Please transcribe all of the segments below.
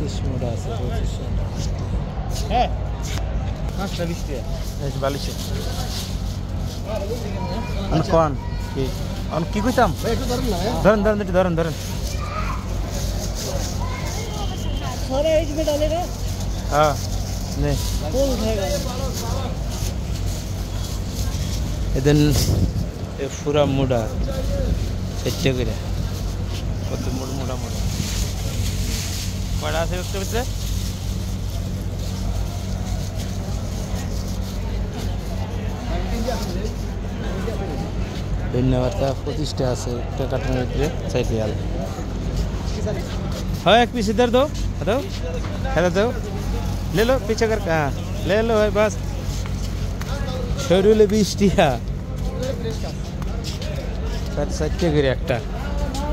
25 মোটা আছে 25 হ্যাঁ 5টা 20 টাকা এই বালিশ কোন কি কি কইতাম একটু ধরুন না ধরেন सारे एक में डालेगा हाँ नहीं कौन उठाएगा इधर ये पूरा मुड़ा अच्छे करे कत मुड़ा बड़ा से उसके भीतर धन्यवाद का 25 टा আছে একটা কার্টনের ভিতরে 60 রিয়াল हाँ एक पीस इधर दो दो ले लो पीछे कर हाँ ले लो भाई बस शेड्यूल 20 टिया सच्चे गिरे একটা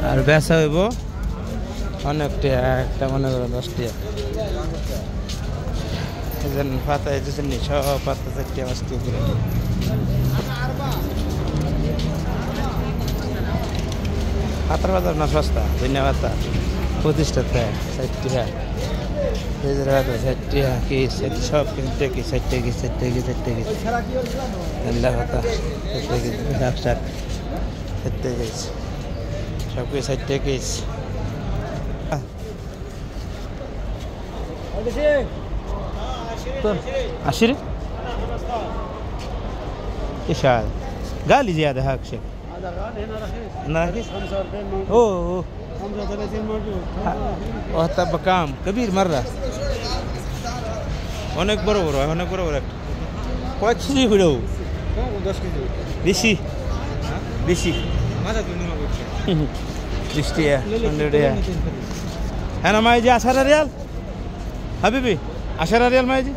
আর বেচা হইব অনেক টিয়া একটা মনে করো 10 টিয়া এজন পাতা এজন নি সব পাতা 4 টিয়া 5 টিয়া করে পাতার বাজার না সস্তা ধন্যবাদ 25 টাকা 60 টাকা এই যে রাত 60 টাকা কি সব কিনতে কি 60 টাকা আল্লাহ পাতা 60 টাকা সব 60 টাকা সব কি 60 টাকা तो आशिर इशार गाली ज्यादा है अक्षय ना ओ तब काम कबीर मर रहा অনেক বড় একটা কয় কেজি হইল 10 কেজি বেশি মাথা তুমি নিমা করছো 20 টাকা 100 টাকা হ্যাঁ না মাইজি 10 রিয়াল হাবিবি 10 রিয়াল মাইজি